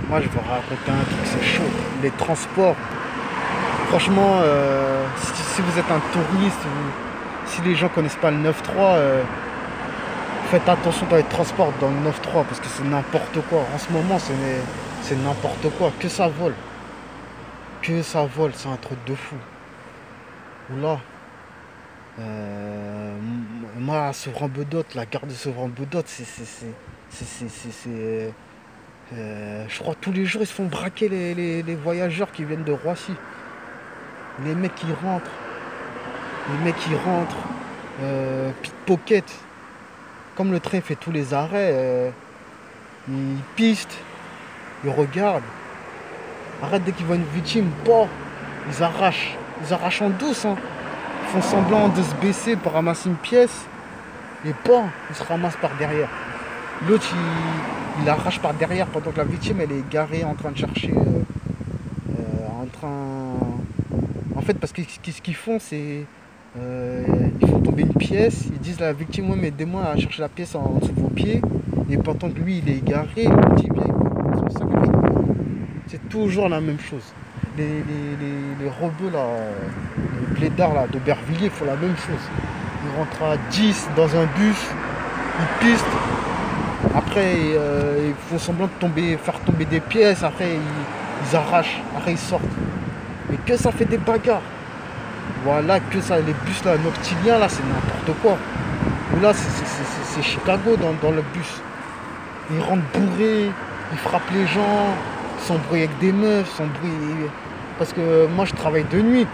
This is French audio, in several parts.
Moi, je vais raconter un truc, c'est chaud. Les transports. Franchement, si vous êtes un touriste, si les gens connaissent pas le 9-3, faites attention dans les transports dans le 9-3 parce que c'est n'importe quoi. En ce moment, c'est n'importe quoi. Que ça vole. Que ça vole, c'est un truc de fou. Oula. Moi, à Sevran-Bedotte, la gare de Sevran-Bedotte, je crois tous les jours, ils se font braquer les voyageurs qui viennent de Roissy. Les mecs qui rentrent, pickpocket. Comme le train fait tous les arrêts, ils pistent, ils regardent. Arrête dès qu'ils voient une victime, bon, ils arrachent. Ils arrachent en douce, hein. Ils font semblant de se baisser pour ramasser une pièce. Et bon, ils se ramassent par derrière. L'autre, il arrache par derrière pendant que la victime, elle est garée en train de chercher. En fait, parce que ce qu'ils font, c'est. Ils font tomber une pièce. Ils disent à la victime, ouais, mais aidez-moi à chercher la pièce en dessous de vos pieds. Et pendant que lui, il est garé, il dit, bien, son sac, c'est toujours la même chose. Les rebeux, là, les blédards là, d'Aubervilliers font la même chose. Ils rentrent à 10 dans un bus, ils pistent. Après, ils font semblant de faire tomber des pièces. Après, ils arrachent. Après, ils sortent. Mais que ça fait des bagarres. Voilà, que ça, les bus là, noctiliens là, c'est n'importe quoi. Ou là, c'est Chicago dans le bus. Ils rentrent bourrés, ils frappent les gens, ils s'embrouillent avec des meufs, ils s'embrouillent. Parce que moi, je travaille de nuit.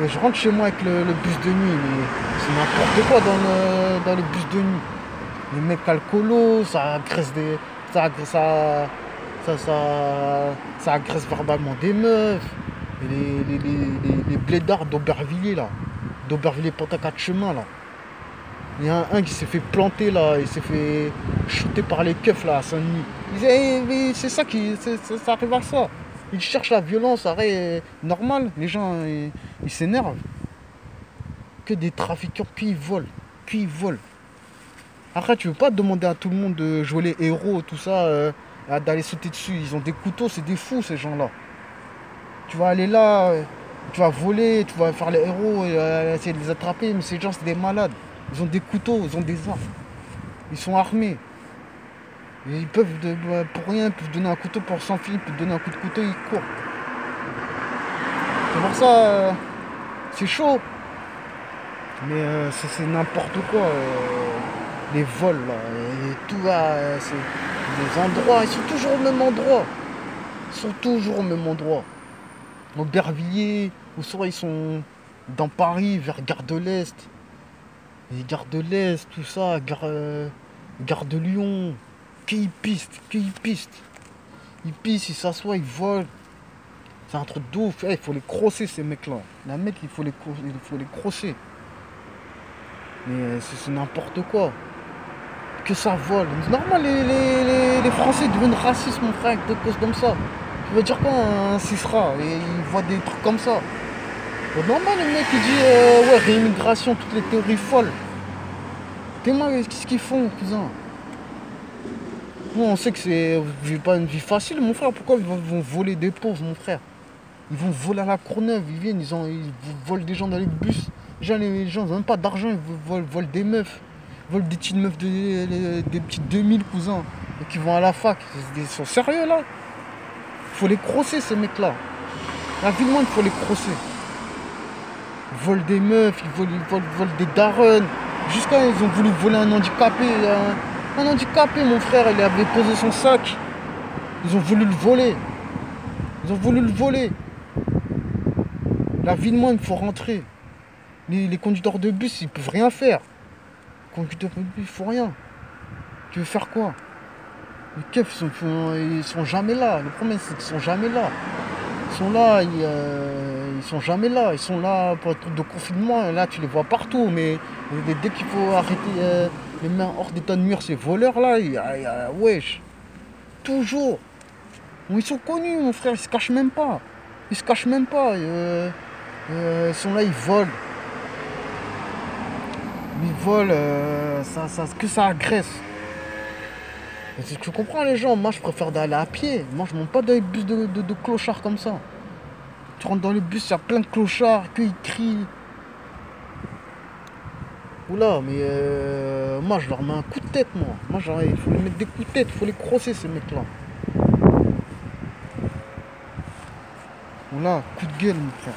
Et je rentre chez moi avec le bus de nuit. Mais c'est n'importe quoi dans le bus de nuit. Les mecs alcoolos, ça agresse des. Ça agresse verbalement des meufs. Et les blédards d'Aubervilliers là. D'Aubervilliers Pantin 4 chemins là. Il y a un qui s'est fait planter là, il s'est fait shooter par les keufs là à Saint-Denis. Mais c'est ça ça arrive à ça. Ils cherchent la violence, arrête, normal, les gens ils s'énervent. Que des trafiquants, puis ils volent, puis ils volent. Après, tu veux pas demander à tout le monde de jouer les héros, tout ça, d'aller sauter dessus. Ils ont des couteaux, c'est des fous ces gens-là. Tu vas aller là, tu vas voler, tu vas faire les héros, et, essayer de les attraper, mais ces gens, c'est des malades. Ils ont des couteaux, ils ont des armes. Ils sont armés. Et ils peuvent, pour rien, ils peuvent donner un couteau pour s'enfuir, ils peuvent donner un coup de couteau, ils courent. C'est pour ça, c'est chaud. Mais c'est n'importe quoi. Les vols, là, et tout va, c'est des endroits, ils sont toujours au même endroit. Ils sont toujours au même endroit. Aubervilliers, ou soit ils sont dans Paris, vers Gare de l'Est. Et Gare de l'Est, tout ça, Gare de Lyon. Qu'ils pistent, qu'ils pistent. Ils pistent, ils s'assoient, ils volent. C'est un truc de ouf. Il faut les crosser, ces mecs-là. Les mecs, il faut les crosser. Mais c'est n'importe quoi. Que ça vole. C'est normal, les Français deviennent racistes, mon frère, avec des causes comme ça. Tu veux dire quoi, un Cisra, et ils voient des trucs comme ça. C'est normal, le mec, il dit, ouais, réimmigration, toutes les théories folles. T'es moi, qu'est-ce qu'ils font, cousin? Nous, on sait que c'est pas une vie facile, mon frère. Pourquoi ils vont voler des pauvres, mon frère? Ils vont voler à la Courneuve, ils viennent, ils volent des gens dans les bus. Les gens n'ont même pas d'argent, ils volent des meufs. Ils volent des petites meufs, des petites 2000 cousins, et qui vont à la fac. Ils sont sérieux, là? Il faut les crosser, ces mecs-là. La vie de monde, il faut les crosser. Ils volent des meufs, ils volent des darons. Jusqu'à ils ont voulu voler un handicapé. Un handicapé, mon frère, il avait posé son sac. Ils ont voulu le voler. Ils ont voulu le voler. La vie de moi, il faut rentrer. Les conducteurs de bus, ils peuvent rien faire. Les conducteurs de bus, il faut rien. Tu veux faire quoi? Les keufs, ils sont jamais là. Le problème, c'est qu'ils sont jamais là. Ils sont là, ils sont jamais là. Ils sont là pour le truc de confinement. Et là, tu les vois partout. Mais dès qu'il faut arrêter les mains hors d'état de nuire, ces voleurs-là, wesh. Toujours. Ils sont connus, mon frère. Ils se cachent même pas. Ils se cachent même pas. Ils sont là, ils volent. Ils volent, que ça agresse. Tu comprends les gens, moi je préfère d'aller à pied. Moi je monte pas dans les bus de clochards comme ça. Tu rentres dans le bus, il y a plein de clochards, qu'ils crient. Oula, mais moi je leur mets un coup de tête, moi. Moi genre, il faut les mettre des coups de tête, il faut les crosser ces mecs-là. Oula, coup de gueule, mon frère.